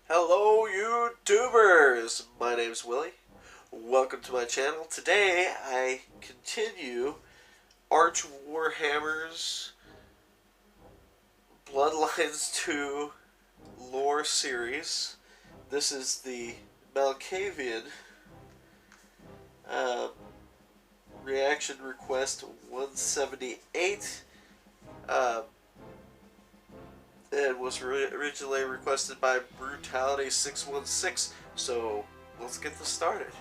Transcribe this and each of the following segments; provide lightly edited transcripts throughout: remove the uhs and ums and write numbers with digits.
Hello YouTubers! My name's Willie. Welcome to my channel. Today I continue Arch Warhammer's Bloodlines 2 lore series. This is the Malkavian uh, reaction request 178. It was originally requested by Brutality616, so let's get this started.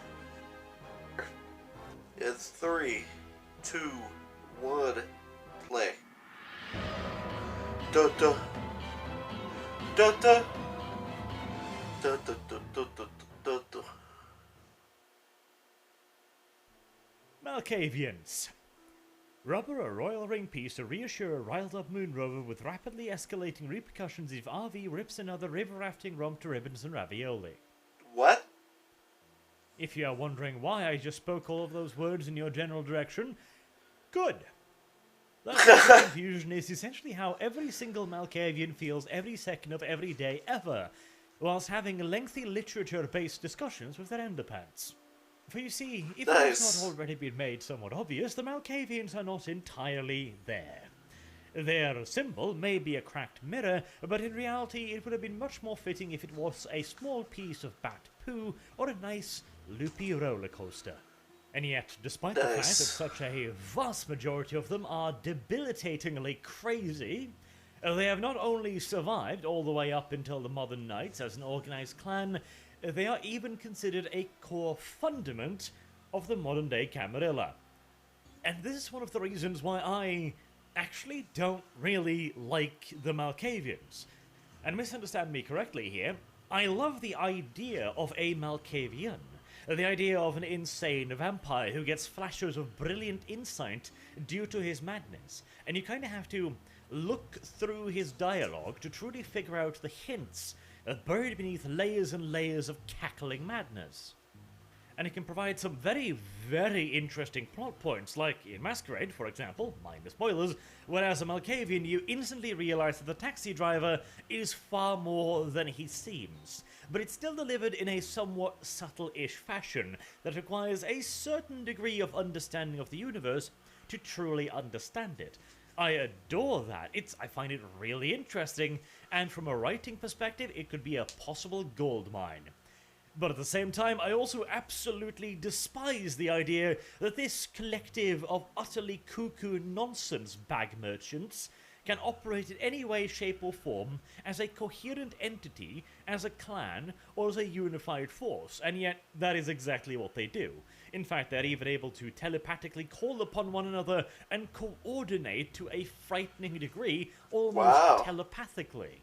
In 3, 2, 1, play. Da da da da da da da da da da. Malkavians. Rubber a royal ring piece to reassure a riled-up moon rover with rapidly escalating repercussions if RV rips another river rafting romp to ribbons and ravioli. What? If you are wondering why I just spoke all of those words in your general direction, good. That confusion is essentially how every single Malkavian feels every second of every day ever, whilst having lengthy literature-based discussions with their underpants. For you see, if it has not already been made somewhat obvious, the Malkavians are not entirely there. Their symbol may be a cracked mirror, but in reality it would have been much more fitting if it was a small piece of bat poo or a nice, loopy roller coaster. And yet, despite the fact that such a vast majority of them are debilitatingly crazy, they have not only survived all the way up until the modern Knights as an organized clan, they are even considered a core fundament of the modern-day Camarilla. And this is one of the reasons why I actually don't really like the Malkavians. And misunderstand me correctly here, I love the idea of a Malkavian. The idea of an insane vampire who gets flashes of brilliant insight due to his madness. And you kind of have to look through his dialogue to truly figure out the hints buried beneath layers and layers of cackling madness. And it can provide some very, very interesting plot points, like in Masquerade, for example, mind the spoilers, where as a Malkavian you instantly realize that the taxi driver is far more than he seems, but it's still delivered in a somewhat subtle-ish fashion that requires a certain degree of understanding of the universe to truly understand it. I adore that. I find it really interesting, and from a writing perspective, it could be a possible goldmine. But at the same time, I also absolutely despise the idea that this collective of utterly cuckoo nonsense bag merchants can operate in any way, shape or form as a coherent entity, as a clan, or as a unified force, and yet that is exactly what they do. In fact, they're even able to telepathically call upon one another and coordinate to a frightening degree, almost telepathically.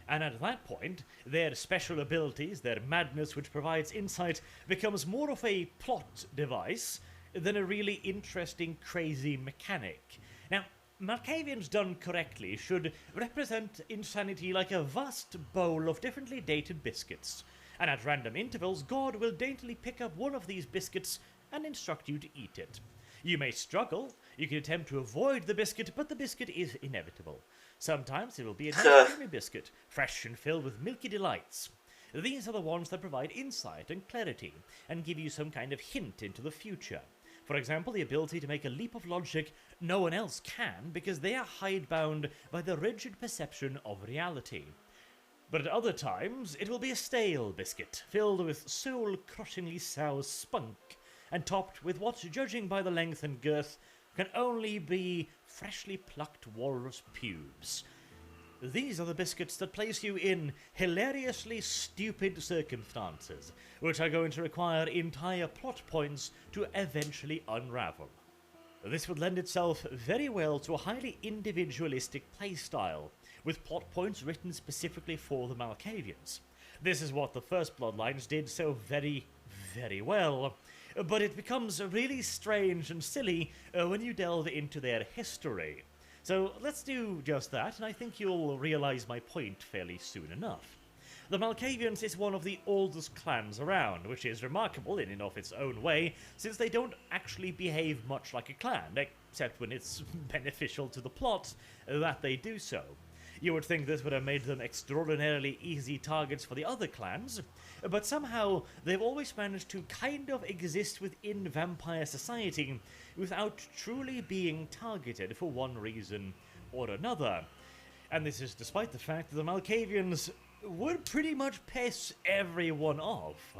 And at that point, their special abilities, their madness which provides insight, becomes more of a plot device than a really interesting, crazy mechanic. Now, Malkavians done correctly should represent insanity like a vast bowl of differently dated biscuits, and at random intervals God will daintily pick up one of these biscuits and instruct you to eat it. You may struggle, you can attempt to avoid the biscuit, but the biscuit is inevitable. Sometimes it will be a nice creamy biscuit, fresh and filled with milky delights. These are the ones that provide insight and clarity, and give you some kind of hint into the future. For example, the ability to make a leap of logic no one else can, because they are hidebound by the rigid perception of reality. But at other times, it will be a stale biscuit, filled with soul-crushingly sour spunk, and topped with what, judging by the length and girth, can only be freshly plucked walrus pubes. These are the biscuits that place you in hilariously stupid circumstances, which are going to require entire plot points to eventually unravel. This would lend itself very well to a highly individualistic playstyle, with plot points written specifically for the Malkavians. This is what the first Bloodlines did so very, very well, but it becomes really strange and silly when you delve into their history. So let's do just that, and I think you'll realize my point fairly soon enough. The Malkavians is one of the oldest clans around, which is remarkable in and of its own way, since they don't actually behave much like a clan, except when it's beneficial to the plot that they do so. You would think this would have made them extraordinarily easy targets for the other clans, but somehow they've always managed to kind of exist within vampire society without truly being targeted for one reason or another. And this is despite the fact that the Malkavians would pretty much piss everyone off,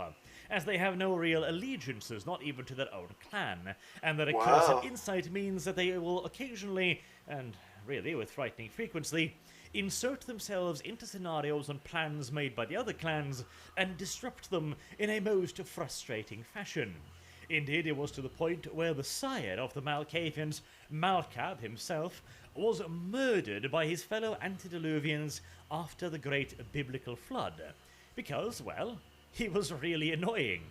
as they have no real allegiances, not even to their own clan, and that accursed insight means that they will occasionally, and really with frightening frequency, insert themselves into scenarios and plans made by the other clans and disrupt them in a most frustrating fashion. Indeed, it was to the point where the sire of the Malkavians, Malkav himself, was murdered by his fellow antediluvians after the great biblical flood. Because, well, he was really annoying.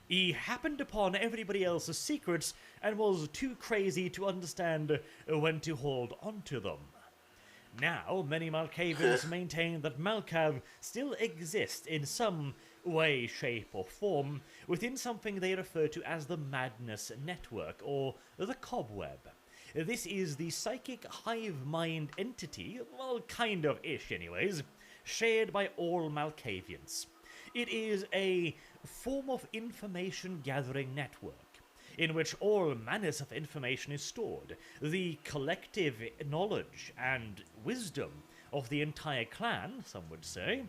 He happened upon everybody else's secrets and was too crazy to understand when to hold on to them. Now, many Malkavians maintain that Malkav still exists in some way, shape, or form within something they refer to as the Madness Network, or the Cobweb. This is the psychic hive mind entity, well, kind of ish anyways, shared by all Malkavians. It is a form of information gathering network in which all manners of information is stored, the collective knowledge and wisdom of the entire clan, some would say,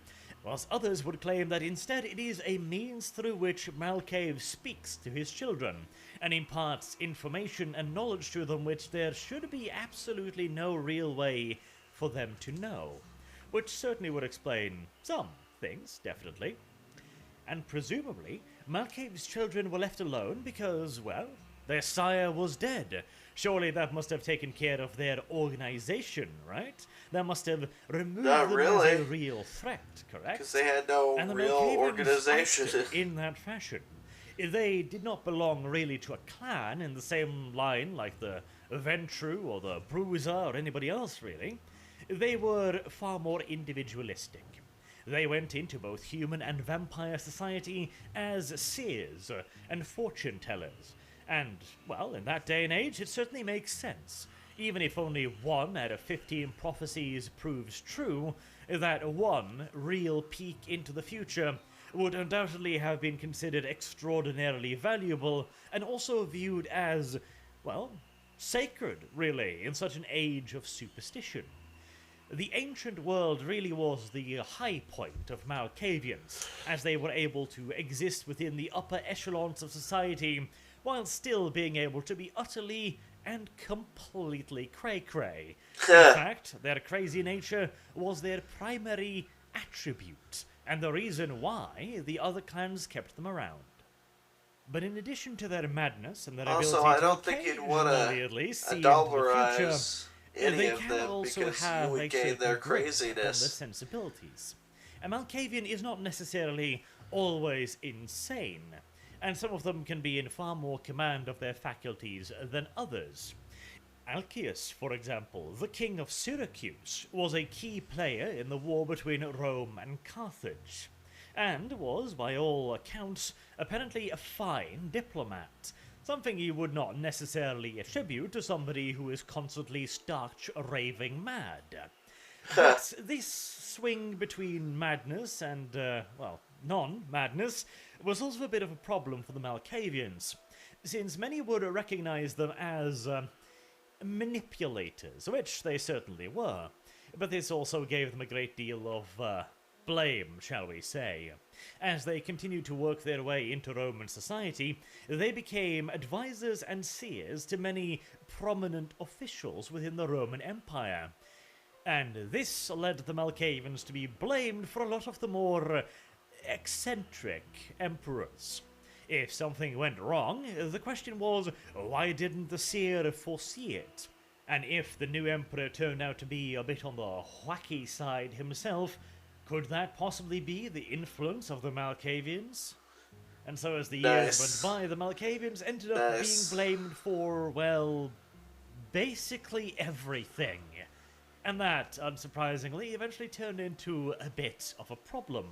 whilst others would claim that instead it is a means through which Malkav speaks to his children and imparts information and knowledge to them which there should be absolutely no real way for them to know, which certainly would explain some things, definitely. And presumably, Malkav's children were left alone because, well, their sire was dead. Surely that must have taken care of their organization, right? That must have removed them as a real threat, correct? Because they had no and the real organization. In that fashion. They did not belong really to a clan in the same line like the Ventru or the Bruiser or anybody else, really. They were far more individualistic. They went into both human and vampire society as seers and fortune-tellers. And, well, in that day and age, it certainly makes sense. Even if only 1 out of 15 prophecies proves true, that one real peek into the future would undoubtedly have been considered extraordinarily valuable and also viewed as, well, sacred, really, in such an age of superstition. The ancient world really was the high point of Malkavians, as they were able to exist within the upper echelons of society while still being able to be utterly and completely cray-cray. In fact, their crazy nature was their primary attribute, and the reason why the other clans kept them around. But in addition to their madness and their ability I to don't think you'd want to see into the future, any they of can them also because have you would a gain certain their grip on craziness. their sensibilities. A Malkavian is not necessarily always insane, and some of them can be in far more command of their faculties than others. Alcaeus, for example, the king of Syracuse, was a key player in the war between Rome and Carthage, and was, by all accounts, apparently a fine diplomat, something you would not necessarily attribute to somebody who is constantly starch raving mad. But this swing between madness and, well, non-madness was also a bit of a problem for the Malkavians, since many would recognize them as manipulators, which they certainly were, but this also gave them a great deal of blame, shall we say. As they continued to work their way into Roman society, they became advisors and seers to many prominent officials within the Roman Empire. And this led the Malkavians to be blamed for a lot of the more eccentric emperors. If something went wrong, the question was, why didn't the seer foresee it? And if the new emperor turned out to be a bit on the wacky side himself, could that possibly be the influence of the Malkavians? And so as the years went by, the Malkavians ended up being blamed for, well, basically everything. And that, unsurprisingly, eventually turned into a bit of a problem.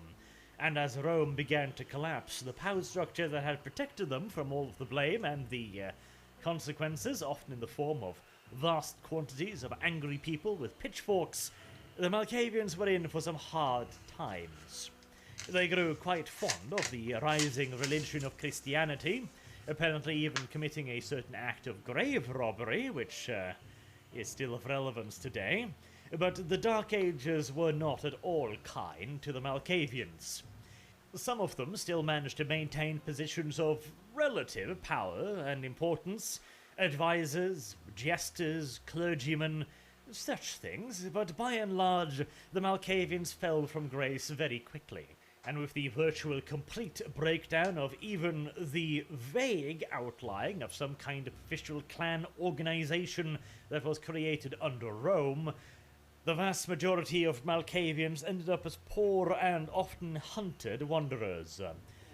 And as Rome began to collapse, the power structure that had protected them from all of the blame and the consequences, often in the form of vast quantities of angry people with pitchforks, the Malkavians were in for some hard times. They grew quite fond of the rising religion of Christianity, apparently even committing a certain act of grave robbery, which is still of relevance today. But the Dark Ages were not at all kind to the Malkavians. Some of them still managed to maintain positions of relative power and importance, advisors, jesters, clergymen, such things, but by and large, the Malkavians fell from grace very quickly. And with the virtual complete breakdown of even the vague outline of some kind of official clan organization that was created under Rome, the vast majority of Malkavians ended up as poor and often hunted wanderers.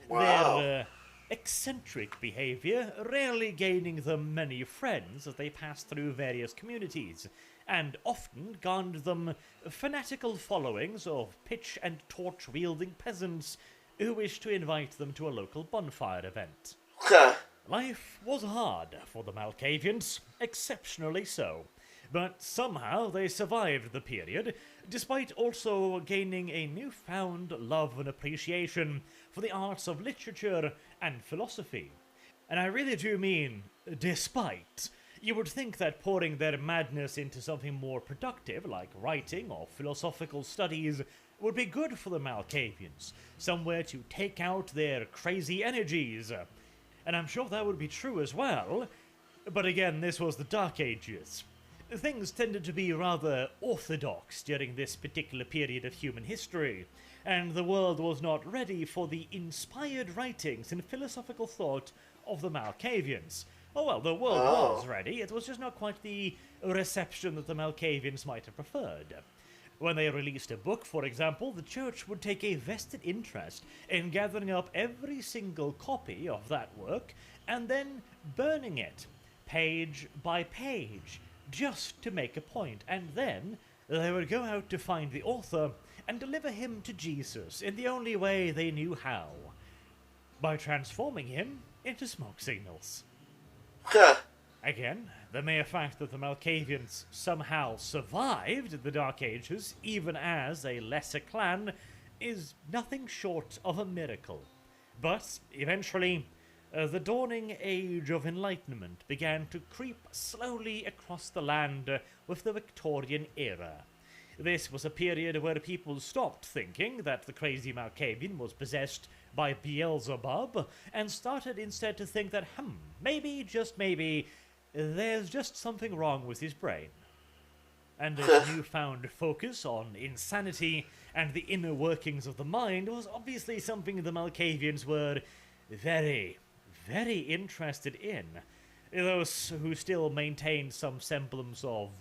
Wow. Their eccentric behavior rarely gaining them many friends as they passed through various communities, and often garnered them fanatical followings of pitch and torch-wielding peasants who wished to invite them to a local bonfire event. Life was hard for the Malkavians, exceptionally so, but somehow they survived the period, despite also gaining a newfound love and appreciation for the arts of literature and philosophy. And I really do mean despite. You would think that pouring their madness into something more productive, like writing or philosophical studies, would be good for the Malkavians, somewhere to take out their crazy energies. And I'm sure that would be true as well, but again, this was the Dark Ages. Things tended to be rather orthodox during this particular period of human history, and the world was not ready for the inspired writings and philosophical thought of the Malkavians. Oh well, the world was ready, it was just not quite the reception that the Malkavians might have preferred. When they released a book, for example, the church would take a vested interest in gathering up every single copy of that work and then burning it, page by page, just to make a point, and then they would go out to find the author and deliver him to Jesus in the only way they knew how, by transforming him into smoke signals. Again, the mere fact that the Malkavians somehow survived the Dark Ages, even as a lesser clan, is nothing short of a miracle. But, eventually, the dawning age of enlightenment began to creep slowly across the land with the Victorian era. This was a period where people stopped thinking that the crazy Malkavian was possessed by Beelzebub and started instead to think that, maybe, just maybe, there's just something wrong with his brain. And this newfound focus on insanity and the inner workings of the mind was obviously something the Malkavians were very, very interested in. Those who still maintained some semblance of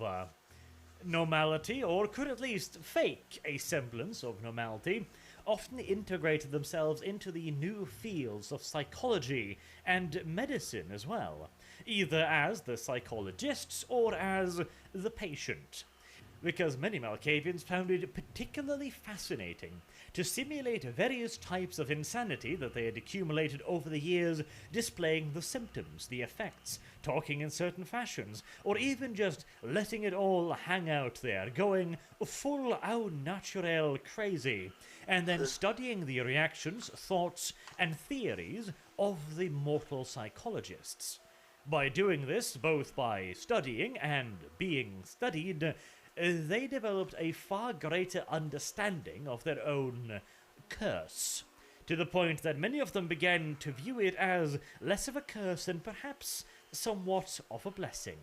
normality, or could at least fake a semblance of normality, often integrated themselves into the new fields of psychology and medicine as well, either as the psychologists or as the patient. Because many Malkavians found it particularly fascinating to simulate various types of insanity that they had accumulated over the years, displaying the symptoms, the effects, talking in certain fashions, or even just letting it all hang out there, going full au naturel crazy, and then studying the reactions, thoughts, and theories of the mortal psychologists. By doing this, both by studying and being studied, they developed a far greater understanding of their own curse, to the point that many of them began to view it as less of a curse and perhaps somewhat of a blessing.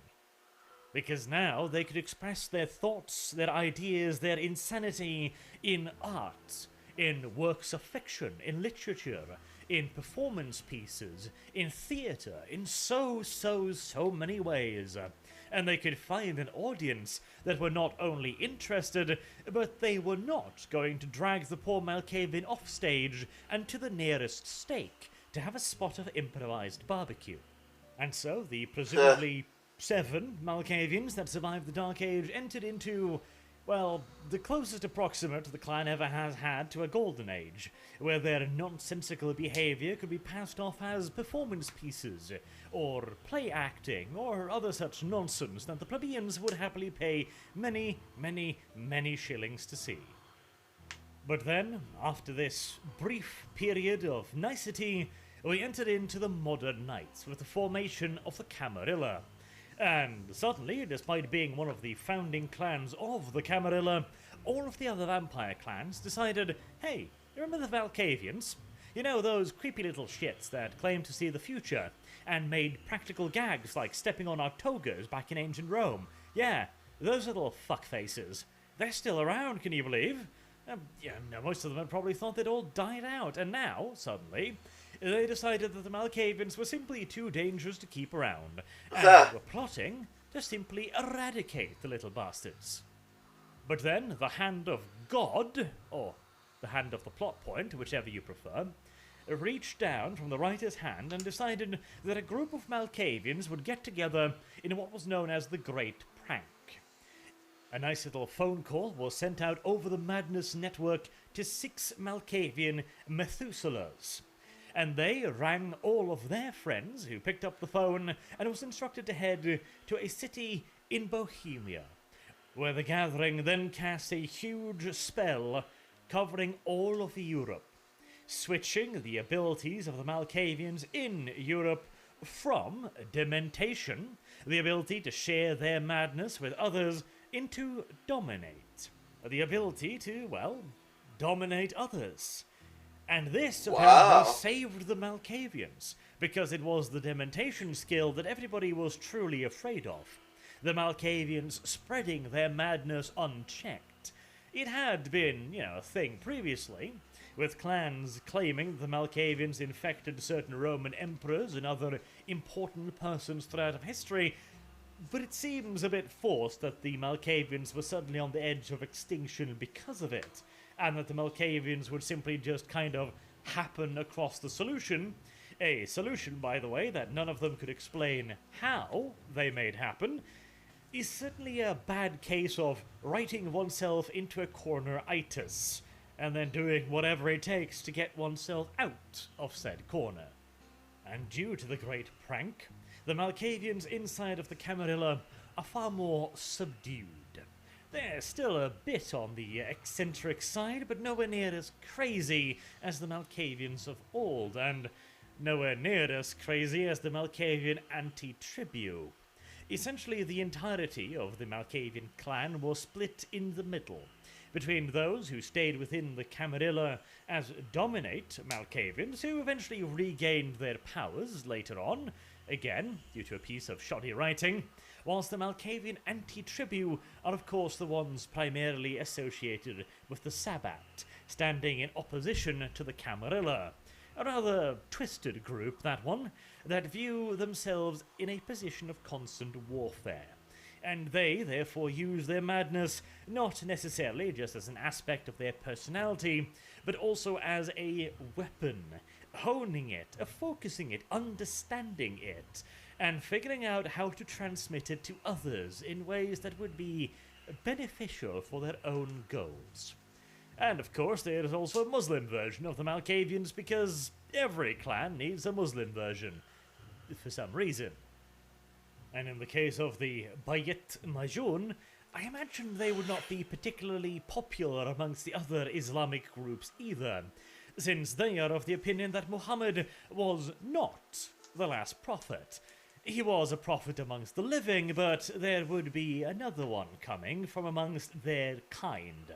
Because now they could express their thoughts, their ideas, their insanity in art, in works of fiction, in literature, in performance pieces, in theatre, in so many ways. And they could find an audience that were not only interested, but they were not going to drag the poor Malkavian off stage and to the nearest stake to have a spot of improvised barbecue. And so the presumably 7 Malkavians that survived the Dark Age entered into Well, the closest approximate the clan ever has had to a golden age, where their nonsensical behaviour could be passed off as performance pieces, or play acting, or other such nonsense that the plebeians would happily pay many, many, many shillings to see. But then, after this brief period of nicety, we entered into the modern nights with the formation of the Camarilla. And suddenly, despite being one of the founding clans of the Camarilla, all of the other vampire clans decided, hey, remember the Malkavians? You know, those creepy little shits that claimed to see the future and made practical gags like stepping on our togas back in ancient Rome? Yeah, those little fuckfaces. They're still around, can you believe? Most of them had probably thought they'd all died out, and now, suddenly, they decided that the Malkavians were simply too dangerous to keep around, and were plotting to simply eradicate the little bastards. But then, the Hand of God, or the Hand of the Plot Point, whichever you prefer, reached down from the writer's hand and decided that a group of Malkavians would get together in what was known as the Great Prank. A nice little phone call was sent out over the Madness Network to 6 Malkavian Methuselahs, and they rang all of their friends who picked up the phone and was instructed to head to a city in Bohemia, where the gathering then cast a huge spell covering all of Europe, switching the abilities of the Malkavians in Europe from dementation, the ability to share their madness with others, into dominate, the ability to, well, dominate others. And this apparently saved the Malkavians, because it was the dementation skill that everybody was truly afraid of. The Malkavians spreading their madness unchecked. It had been, a thing previously, with clans claiming the Malkavians infected certain Roman emperors and other important persons throughout history, but it seems a bit forced that the Malkavians were suddenly on the edge of extinction because of it, and that the Malkavians would simply just kind of happen across the solution. A solution, by the way, that none of them could explain how they made happen, is certainly a bad case of writing oneself into a corner-itis, and then doing whatever it takes to get oneself out of said corner. And due to the Great Prank, the Malkavians inside of the Camarilla are far more subdued. They're still a bit on the eccentric side, but nowhere near as crazy as the Malkavians of old, and nowhere near as crazy as the Malkavian anti-tribu. Essentially, the entirety of the Malkavian clan was split in the middle, between those who stayed within the Camarilla as dominate Malkavians, who eventually regained their powers later on, again, due to a piece of shoddy writing, whilst the Malkavian anti-tribu are of course the ones primarily associated with the Sabbat, standing in opposition to the Camarilla. A rather twisted group, that one, that view themselves in a position of constant warfare. And they, therefore, use their madness not necessarily just as an aspect of their personality, but also as a weapon, honing it, focusing it, understanding it, and figuring out how to transmit it to others in ways that would be beneficial for their own goals. And of course, there is also a Muslim version of the Malkavians, because every clan needs a Muslim version, for some reason. And in the case of the Bayat Majun, I imagine they would not be particularly popular amongst the other Islamic groups either, since they are of the opinion that Muhammad was not the last prophet. He was a prophet amongst the living, but there would be another one coming from amongst their kind.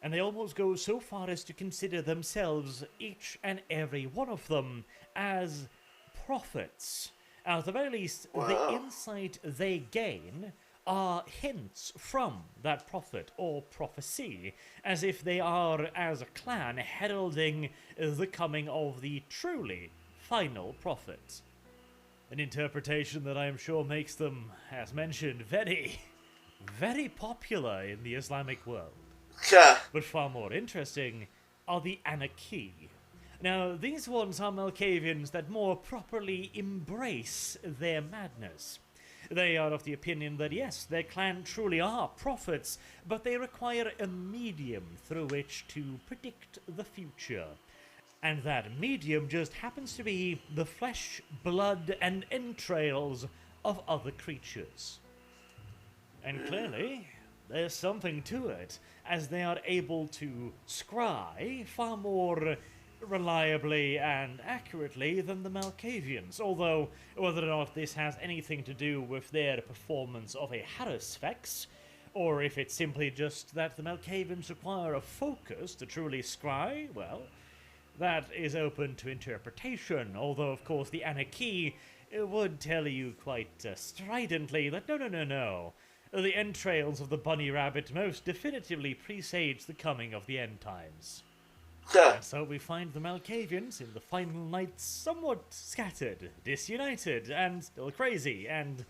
And they almost go so far as to consider themselves, each and every one of them, as prophets. At the very least, the insight they gain are hints from that prophet or prophecy, as if they are, as a clan, heralding the coming of the truly final prophet. An interpretation that I am sure makes them, as mentioned, very, very popular in the Islamic world. But far more interesting are the Anarchy. Now, these ones are Malkavians that more properly embrace their madness. They are of the opinion that yes, their clan truly are prophets, but they require a medium through which to predict the future. And that medium just happens to be the flesh, blood, and entrails of other creatures. And clearly, there's something to it, as they are able to scry far more reliably and accurately than the Malkavians, although whether or not this has anything to do with their performance of a Harusfex, or if it's simply just that the Malkavians require a focus to truly scry, well, that is open to interpretation, although of course the Anarchy would tell you quite stridently that no. The entrails of the bunny rabbit most definitively presage the coming of the end times. And so we find the Malkavians in the final night somewhat scattered, disunited, and still crazy, and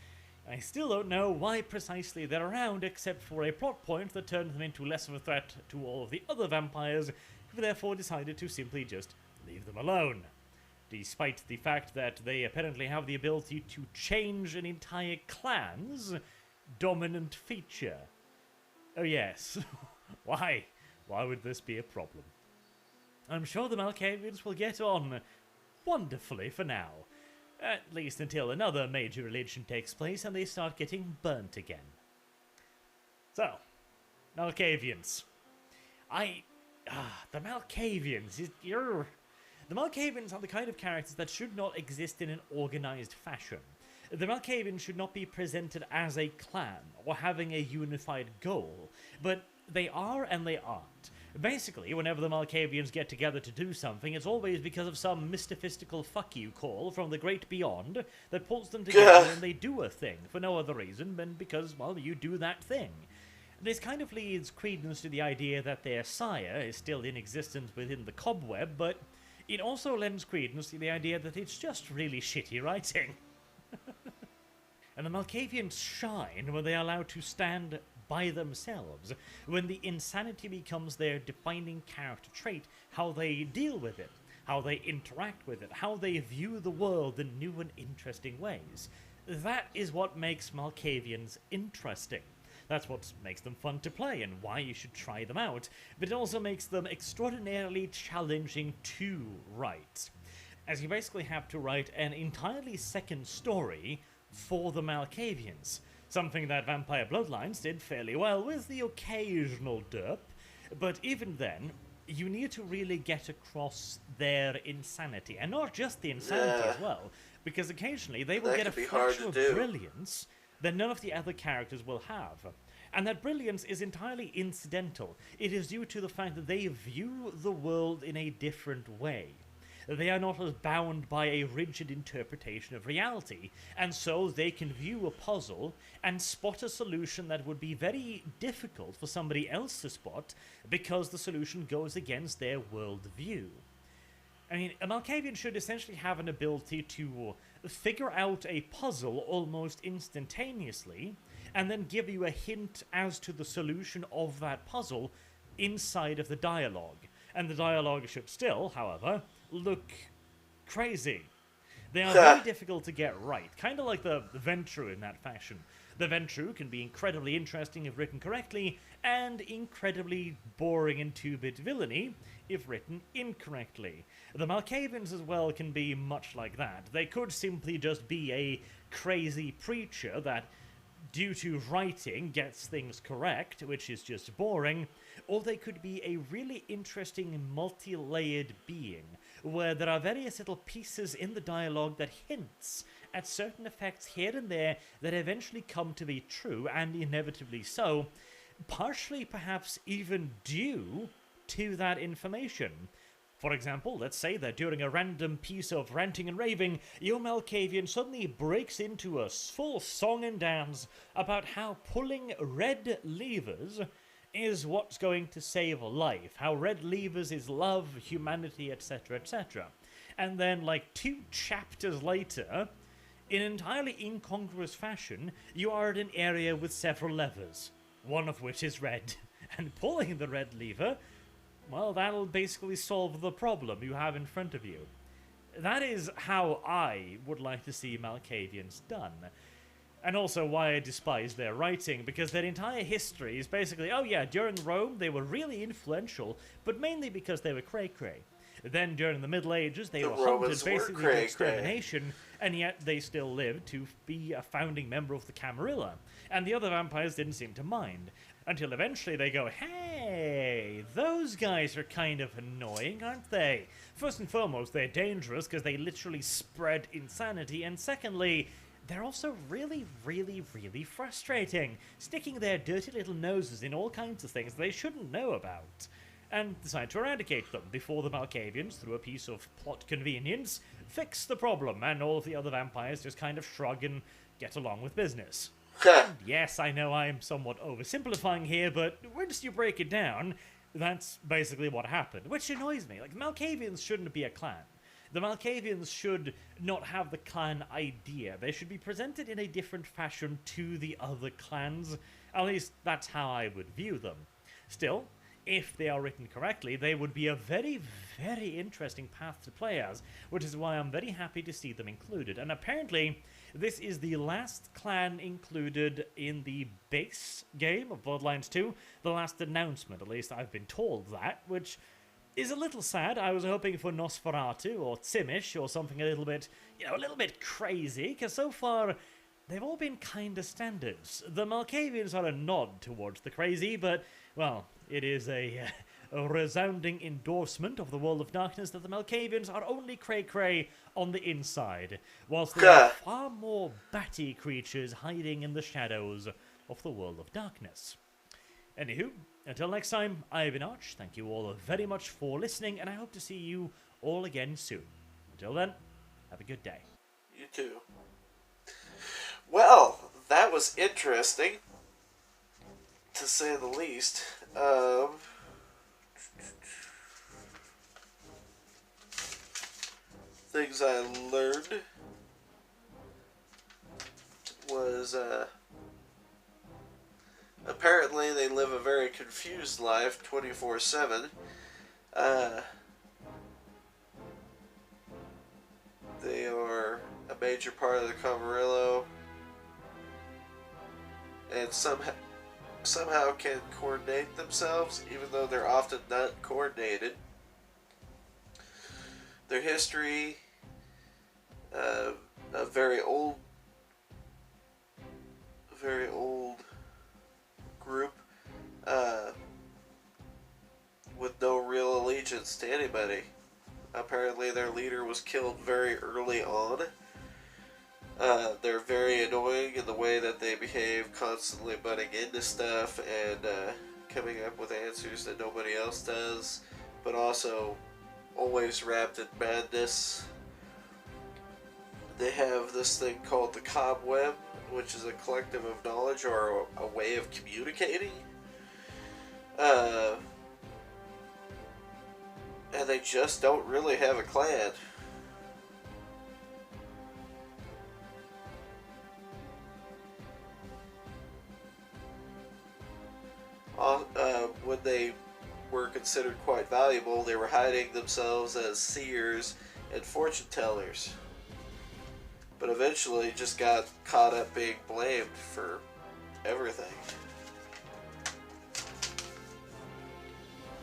I still don't know why precisely they're around except for a plot point that turns them into less of a threat to all of the other vampires, who therefore decided to simply just leave them alone. Despite the fact that they apparently have the ability to change an entire clan's dominant feature. Oh yes, why? Why would this be a problem? I'm sure the Malkavians will get on wonderfully for now. At least until another major religion takes place and they start getting burnt again. So, Malkavians. The Malkavians the Malkavians are the kind of characters that should not exist in an organized fashion. The Malkavians should not be presented as a clan or having a unified goal, but they are and they aren't. Basically, whenever the Malkavians get together to do something, it's always because of some mystifistical fuck you call from the great beyond that pulls them together and they do a thing for no other reason than because, well, you do that thing. This kind of leads credence to the idea that their sire is still in existence within the cobweb, but it also lends credence to the idea that it's just really shitty writing. And the Malkavians shine when they are allowed to stand by themselves, when the insanity becomes their defining character trait, how they deal with it, how they interact with it, how they view the world in new and interesting ways. That is what makes Malkavians interesting. That's what makes them fun to play and why you should try them out, but it also makes them extraordinarily challenging to write, as you basically have to write an entirely second story for the Malkavians, something that Vampire Bloodlines did fairly well with the occasional derp, but even then, you need to really get across their insanity, and not just the insanity as well, because occasionally they will get a flash of brilliance that none of the other characters will have. And that brilliance is entirely incidental. It is due to the fact that they view the world in a different way. They are not as bound by a rigid interpretation of reality, and so they can view a puzzle and spot a solution that would be very difficult for somebody else to spot because the solution goes against their worldview. I mean, a Malkavian should essentially have an ability to figure out a puzzle almost instantaneously, and then give you a hint as to the solution of that puzzle inside of the dialogue. And the dialogue should still, however, look crazy. They are very difficult to get right, kind of like the Ventru in that fashion. The Ventru can be incredibly interesting if written correctly, and incredibly boring and two-bit villainy if written incorrectly. The Malkavians as well can be much like that. They could simply just be a crazy preacher that, due to writing, gets things correct, which is just boring, or they could be a really interesting multi-layered being, where there are various little pieces in the dialogue that hints at certain effects here and there that eventually come to be true, and inevitably so, partially perhaps even due to that information. For example, let's say that during a random piece of ranting and raving, your Malkavian suddenly breaks into a full song and dance about how pulling red levers is what's going to save a life, how red levers is love, humanity, etc., etc. And then, like 2 chapters later, in an entirely incongruous fashion, you are in an area with several levers, one of which is red, and pulling the red lever, well, that'll basically solve the problem you have in front of you. That is how I would like to see Malkavians done. And also why I despise their writing, because their entire history is basically, oh yeah, during Rome they were really influential, but mainly because they were cray-cray. Then during the Middle Ages they The were Romans hunted were basically to cray-cray. extermination, and yet they still lived to be a founding member of the Camarilla. And the other vampires didn't seem to mind. Until eventually they go, hey, those guys are kind of annoying, aren't they? First and foremost, they're dangerous because they literally spread insanity, and secondly, they're also really, really, really frustrating, sticking their dirty little noses in all kinds of things they shouldn't know about. And decide to eradicate them before the Malkavians, through a piece of plot convenience, fix the problem, and all of the other vampires just kind of shrug and get along with business. And yes, I know I'm somewhat oversimplifying here, but once you break it down, that's basically what happened, which annoys me. Like, the Malkavians shouldn't be a clan. The Malkavians should not have the clan idea. They should be presented in a different fashion to the other clans. At least, that's how I would view them. Still, if they are written correctly, they would be a very, very interesting path to play as, which is why I'm very happy to see them included. And apparently, this is the last clan included in the base game of Bloodlines 2. The last announcement, at least I've been told that, which is a little sad. I was hoping for Nosferatu or Tsimish or something a little bit, a little bit crazy, because so far they've all been kinda standards. The Malkavians are a nod towards the crazy, but, well, it is a resounding endorsement of the World of Darkness that the Malkavians are only cray-cray on the inside, whilst they are far more batty creatures hiding in the shadows of the World of Darkness. Anywho, until next time, I've been Arch. Thank you all very much for listening, and I hope to see you all again soon. Until then, have a good day. You too. Well, that was interesting, to say the least. Things I learned was, apparently they live a very confused life 24/7. They are a major part of the Camarillo, and somehow can coordinate themselves, even though they're often not coordinated. Their history, a very old group, with no real allegiance to anybody. Apparently their leader was killed very early on. They're very annoying in the way that they behave, constantly butting into stuff and coming up with answers that nobody else does, but also always wrapped in madness. They have this thing called the Cobweb, which is a collective of knowledge or a way of communicating. And they just don't really have a clan. When they were considered quite valuable, they were hiding themselves as seers and fortune tellers. But eventually just got caught up being blamed for everything.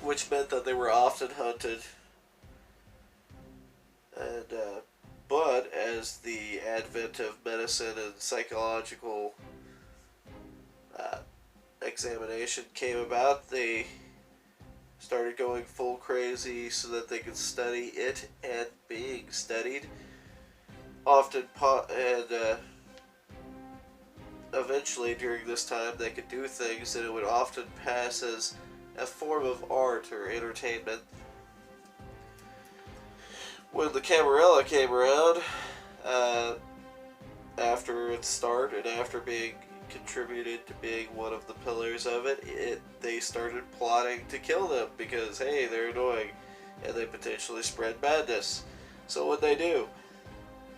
Which meant that they were often hunted. And, but as the advent of medicine and psychological examination came about, they started going full crazy so that they could study it and being studied. Eventually during this time they could do things that it would often pass as a form of art or entertainment. When the Camarilla came around, after its start and after being contributed to being one of the pillars of it, they started plotting to kill them because, hey, they're annoying and they potentially spread madness. So what they do?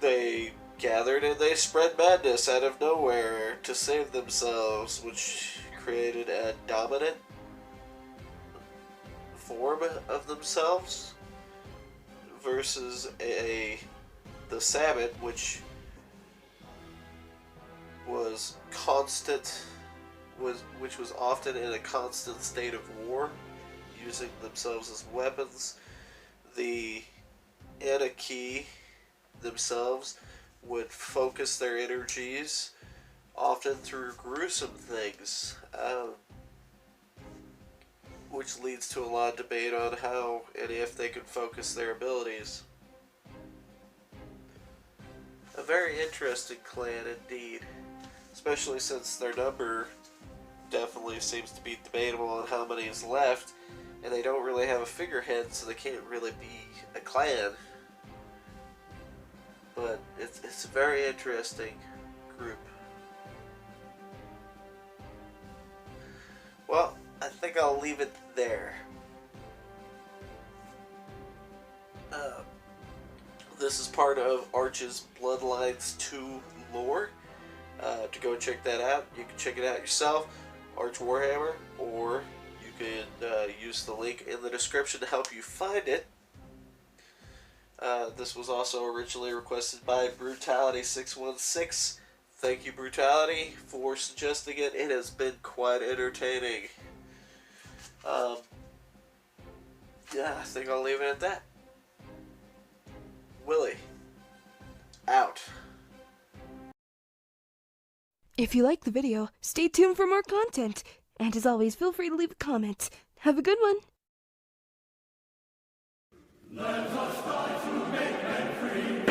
They gathered and they spread madness out of nowhere to save themselves, which created a dominant form of themselves versus the Sabbat, which was constant, which was often in a constant state of war, using themselves as weapons. The Anarchy themselves would focus their energies, often through gruesome things, which leads to a lot of debate on how and if they could focus their abilities. A very interesting clan indeed, especially since their number definitely seems to be debatable on how many is left, and they don't really have a figurehead, so they can't really be a clan. But it's a very interesting group. Well, I think I'll leave it there. This is part of Arch's Bloodlines 2 lore. To go check that out, you can check it out yourself, Arch Warhammer, or you can use the link in the description to help you find it. This was also originally requested by Brutality616. Thank you, Brutality, for suggesting it. It has been quite entertaining. Yeah, I think I'll leave it at that. Willie, out. If you liked the video, stay tuned for more content. And as always, feel free to leave a comment. Have a good one. Let us die to make men free.